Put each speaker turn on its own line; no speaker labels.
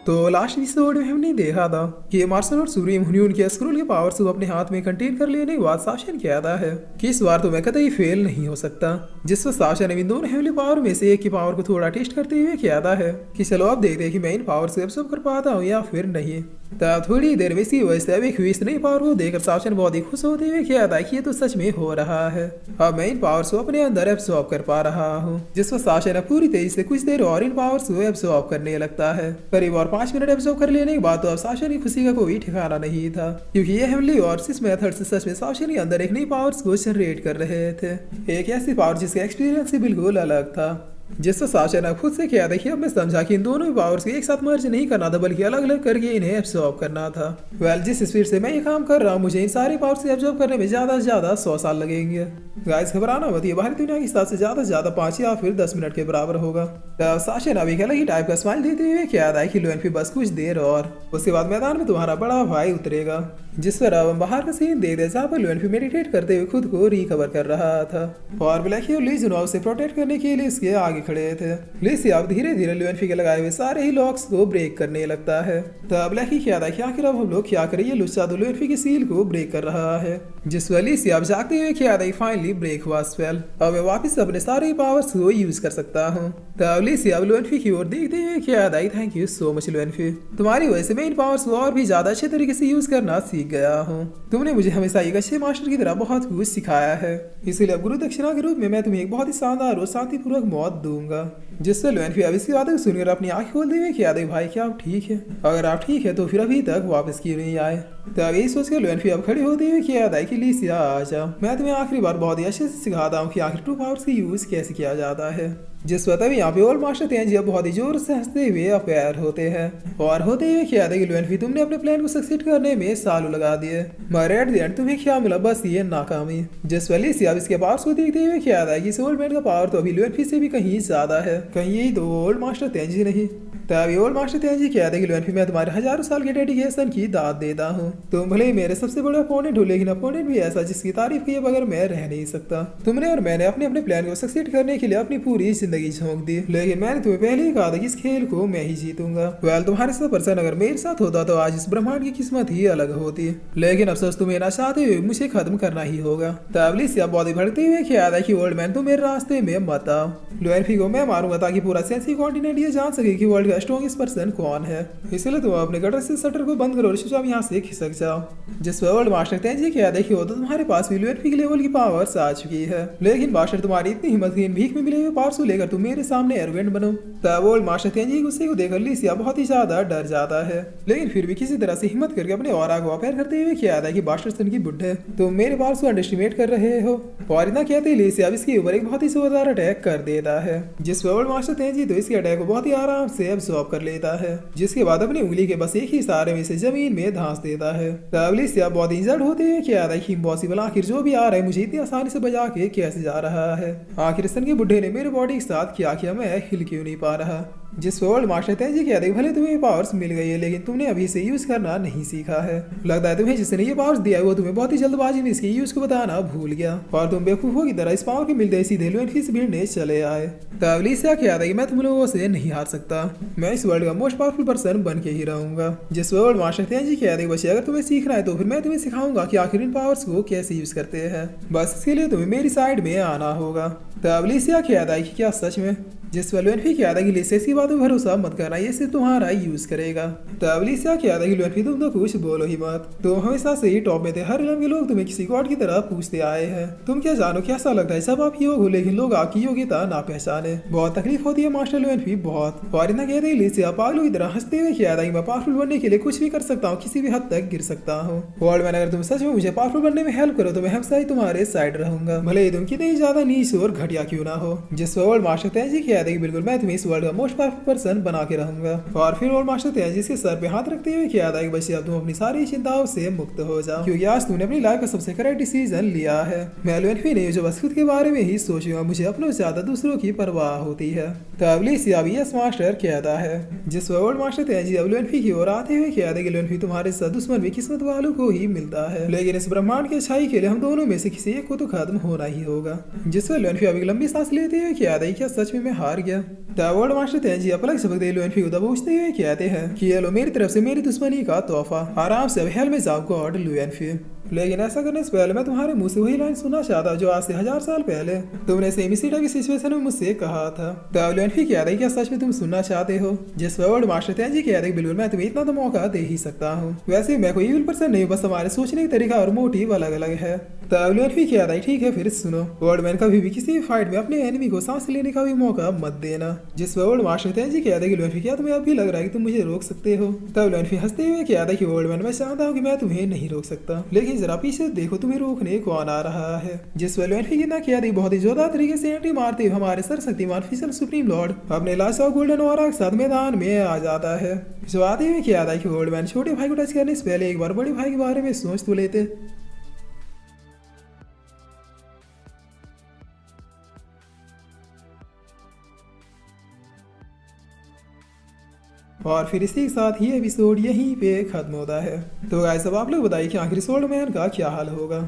तो last episode में हमने देखा था कि मार्शल और सुप्रीम यूनियन के स्क्रूल के पावर्स को अपने हाथ में कंटेन कर लेने के बाद साशन कहता है कि इस बार तो मैं कतई फेल नहीं हो सकता। जिस पर साशन इन दोनों हेवली पावर में से एक की पावर को थोड़ा टेस्ट करते हुए कहता है कि चलो अब देखते हैं कि मैं इन पावर से एब्सॉर्ब कर पाता हूँ या फिर नहीं। तब थोड़ी देर में इसी वजह से अब एक हुई इस नई पावर को देखकर साशन बहुत ही खुश होते हुए कहता है कि ये तो सच में हो रहा है, अब मैं इन पावर्स को अपने अंदर एब्सॉर्ब कर पा रहा हूँ। जिस पर साशन अब पूरी तेजी से कुछ देर और इन पावर्स को एब्सॉर्ब करने लगता है। करीब और 5 मिनट एब्सॉर्ब कर लेने के बाद तो अब साशन की खुशी का कोई ठिकाना नहीं था, क्योंकि ये हेवनली और इस मेथड से सच में साशन के अंदर एक नई पावर्स को जनरेट कर रहे थे, एक ऐसी पावर जिसका एक्सपीरियंस से बिल्कुल अलग था। जिससे साशन अब खुद से क्या देखिए, अब मैं समझा कि इन दोनों पावर्स को एक साथ मर्ज नहीं करना था बल्कि अलग अलग करके इन्हें एब्सॉर्ब करना था। जिस स्पीड से मैं ये काम कर रहा हूँ मुझे इन सारे पावर्स को एब्सॉर्ब करने में ज्यादा से ज्यादा 100 साल लगेंगे। गाइस घबराना मत, ये बाहरी दुनिया के हिसाब से ज्यादा 5 या फिर 10 मिनट के बराबर होगा। साशन अब एक अलग ही टाइप का स्माइल देते हुए क्या है कि लुएनफी बस कुछ देर और उसके बाद मैदान में तुम्हारा बड़ा भाई उतरेगा। जिस पर अब हम बाहर का सीन देख रहे जहाँ पर लुएनफी मेडिटेट करते हुए खुद को रिकवर कर रहा था और ब्लैकी और ली जुनॉव से प्रोटेक्ट करने के लिए इसके आगे खड़े थे। लिसी अब धीरे धीरे लुएनफी के लगाए हुए सारे ही लॉक्स को ब्रेक करने लगता है। तब ब्लैकी क्या था कि आखिर अब हम लोग क्या करें, ये लुच्चा तो लुएनफी की सील को ब्रेक कर रहा है। जिस पर लिसी अब जागते हुए क्या था फाइनली ब्रेक हुआ स्पेल, अब मैं वापस अपने सारे पावर्स को यूज कर सकता हूँ। तब लिसी अब लुएनफी की ओर देखते हुए क्या था थैंक यू सो मच लुएनफी, तुम्हारी वजह से मैं इन पावर्स को और भी ज्यादा अच्छे तरीके से यूज करना सीख गया हूँ। तुमने मुझे हमेशा एक अच्छे मास्टर की तरह बहुत कुछ सिखाया है, इसलिए अब गुरु दक्षिणा के रूप में मैं तुम्हें एक बहुत ही शानदार और शांतिपूर्वक मौत दूंगा। जिससे लुएनफी अब इसकी बातें सुनकर अपनी आंखें खोलते हुए क्या दे भाई क्या आप ठीक है, अगर आप ठीक है तो फिर अभी तक वापस क्यों नहीं आए। तब यही सोचकर लुएनफी अब खड़े होते हुए क्या है कि लिसिया आ जाओ, मैं तुम्हें आखिरी बार बहुत ही अच्छे से सिखाता हूँ कि आखिर टू पावर्स की यूज कैसे किया जाता है। जिस पर तभी यहाँ पे ओल्ड मास्टर तेंजी अब बहुत ही जोर से हंसते हुए अपेयर होते हैं और होते हुए क्या कि लुएनफी तुमने अपने प्लान को सक्सीड करने में सालों लगा दिए, मगर एट द एंड तुम्हें क्या मिला, बस ये नाकामी। जिस पर लिसिया अब इसके पावर्स को देखते हुए क्या कि इस ओल्ड मैन का पावर तो अभी लुएनफी से भी कहीं ज्यादा है, कहीं यही तो ओल्ड मास्टर तेंजी नहीं। तब ओल्ड मास्टर तेंजी क्या कि लुएनफी मैं तुम्हारे हजारों साल के डेडिकेशन की दाद देता हूँ, तुम भले ही मेरे सबसे बड़े अपोनेंट हो लेकिन अपोनेंट भी ऐसा जिसकी तारीफ किए बगैर मैं रह नहीं सकता। तुमने और मैंने अपने अपने प्लान को सक्सीड करने के लिए अपनी पूरी जिंदगी झोंक दी, लेकिन मैंने तुम्हें पहले ही कहा था कि इस खेल को मैं ही जीतूंगा। तुम्हारे साथ पर्सन अगर मेरे साथ होता तो आज इस ब्रह्मांड की किस्मत ही अलग होती, लेकिन अफसोस तुम्हें ना चाहते हुए मुझे खत्म करना ही होगा। तब लिसिया बहुत ही भड़कते हुए क्या था कि ओल्ड मैन तुम मेरे रास्ते में मत आओ, लुएनफी को मैं मारूंगा ताकि पूरा सेंसी कॉन्टिनेंट ये जान सके कि वर्ल्ड का स्ट्रॉन्गेस्ट पर्सन कौन है, इसलिए तुम अपने गटर से शटर को बंद करो और चुपचाप यहाँ से खिसक जाओ। जिस पर वर्ल्ड मास्टर तेंजी क्या देखिए हो तो तुम्हारे पास भी लुएनफी के लेवल की पावर्स आ चुकी है, लेकिन मास्टर तुम्हारी इतनी हिम्मत की भीख में मिले हुए पावर्स को लेकर तुम मेरे सामने एरोगेंट बनो। तब वर्ल्ड मास्टर तेंजी गुस्से को देखकर लिसिया बहुत ही ज्यादा डर जाता है, लेकिन फिर भी किसी तरह से हिम्मत करके अपने ऑरा को अपेयर करते हुए क्या कि बास्टरसन की बुढ़े तुम मेरे पावर्स को अंडरस्टिमेट कर रहे हो, और इतना कहते लिसिया इसके ऊपर एक बहुत ही जोरदार अटैक कर देता है। जिस पर वर्ल्ड मास्टर तेंजी तो इसके अटैक को बहुत ही आराम से अब्सॉर्ब कर लेता है, जिसके बाद अपनी उंगली के बस एक ही सहारे में से जमीन में धंस देता है। तब लिसिया बहुत इंजर्ड होते हैं क्या कि इम्पॉसिबल, आखिर जो भी आ रहा है मुझे इतनी आसानी से बजा के कैसे जा रहा है, आखिर सन के बुढ़े ने मेरे बॉडी के साथ क्या किया, मैं हिल क्यों नहीं पा रहा। जिस वर्ल्ड मास्टर तेंजी क्या देख भले तुम्हें पावर्स मिल गई है लेकिन तुमने अभी से यूज करना नहीं सीखा है, लगता है तुम्हें जिसने ये पावर्स दिया है वो तुम्हें बहुत ही जल्दबाजी में इसके यूज को बताना भूल गया और तुम बेवकूफों की तरह इस पावर के मिलते सीधे लुएनफी से भिड़ने चले आए। तब लिसिया क्या था कि मैं तुम लोगों से नहीं हार सकता, मैं इस वर्ल्ड का मोस्ट पावरफुल पर्सन बन के ही रहूंगा। जिस वर्ल्ड मास्टर तेंजी क्या था बच्चे अगर तुम्हें सीखना है तो फिर मैं तुम्हें सिखाऊंगा कि आखिर इन पावर्स को कैसे यूज करते हैं, बस इसके लिए तुम्हें मेरी साइड में आना होगा। तब लिसिया क्या था कि क्या सच में, जिस पर लुएनफी क्या था कि लिसिया की बातों पर भरोसा मत करना, ये सिर्फ तुम्हारा यूज करेगा। तब लिसिया क्या था कि लुएनफी तुम तो कुछ बोलो ही मत, तुम हमेशा से ही टॉप में थे, हर इलम के लोग तुम्हें किसी गॉड की तरह पूछते आए हैं, तुम क्या जानो कैसा लगता है जब आप योग हो लेकिन लोग आपकी योग्यता ना पहचाने, बहुत तकलीफ होती है मास्टर लुएनफी बहुत। और इतना कहते ही लिसिया पागलों की तरह हंसते हुए क्या था कि मैं पावरफुल बनने के लिए कुछ भी कर सकता हूँ, किसी भी हद तक गिर सकता हूँ। वर्ल्ड मैन अगर तुम सच में मुझे पावरफुल बनने में हेल्प करो तो मैं हमेशा ही तुम्हारे साइड रहूंगा, भले ही तुम कितनी ज्यादा नीच और घटिया क्यों ना हो। जिस पर वर्ल्ड मास्टर तेंजी क्या था कि बिल्कुल मैं तुम्हें इस वर्ल्ड का मोस्ट पावरफुल पर्सन बना के रहूंगा। और फिर वर्ल्ड मास्टर तेंजी इसके सर पे हाथ रखते हुए क्या था कि बच्चे अब तुम अपनी सारी चिंताओं से मुक्त हो जाओ, क्योंकि आज तुमने अपनी लाइफ का सबसे करेक्ट डिसीजन लिया है। मैं लुएनफी नहीं जो बस खुद के बारे में ही सोचूंगा, मुझे अपनों से ज्यादा दूसरों की परवाह होती है। तब लिसिया भी यस मास्टर कहता है। जिस पर वर्ल्ड मास्टर तेंजी अब लुएनफी की ओर आते हुए कहता है कि लुएनफी तुम्हारे साथ दुश्मन भी किस्मत वालों को ही मिलता है, लेकिन इस ब्रह्मांड की अच्छाई के लिए हम दोनों में से किसी एक को तो खत्म होना ही होगा। जिस पर लुएनफी अभी लंबी सांस लेते हुए कहता है क्या सच में मैं हार हार गया। द वर्ल्ड मास्टर तेंजी अपलग सबक दे लुएनफी को दबोचते हुए कहते हैं कि ये लो मेरी तरफ से मेरी दुश्मनी का तोहफा, आराम से अब हेल में जाओ गॉड लुएनफी। लेकिन ऐसा करने से पहले मैं तुम्हारे मुंह से वही लाइन सुनना चाहता जो आज से 1000 साल पहले तुमने सेमी सीटा की सिचुएशन में मुझसे कहा था। द लुएनफी कह रही क्या सच में तुम सुनना चाहते हो? जिस पर वर्ल्ड मास्टर तेंजी कह रहे बिल्कुल मैं तुम्हें इतना तो मौका दे ही सकता हूँ। वैसे मैं कोई इविल पर्सन नहीं, बस हमारे सोचने का तरीका और मोटिव अलग अलग है। द लुएनफी कह रही ठीक है फिर सुनो, वर्ल्ड मैन कभी भी किसी फाइट में अपने एनिमी को सांस लेने का भी मौका मत देना। जिस पर वर्ल्ड मास्टर तेंजी कह रहे लुएनफी क्या तुम्हें अब भी लग रहा है कि तुम मुझे रोक सकते हो? तब लुएनफी हंसते हुए कह रहा कि वर्ल्ड मैन मैं चाहता हूँ कि मैं तुम्हें नहीं रोक सकता, लेकिन जरा पीछे देखो तुम्हें रोकने कौन आ रहा है। जिस पर लुएनफी की ना कह रही बहुत ही जोरदार तरीके से एंट्री मारते हुए हमारे सर्वशक्तिमान फिसल सुप्रीम लॉर्ड अपने लाश और गोल्डन और के साथ मैदान में आ जाता है। जो आते हुए कह रहा है कि वर्ल्ड मैन छोटे भाई को टच करने से पहले एक बार बड़े भाई के बारे में सोच तो लेते। और फिर इसी के साथ ये एपिसोड यहीं पे खत्म होता है। तो गाइस अब आप लोग बताइए कि आखिर सोल्ड मैन का क्या हाल होगा।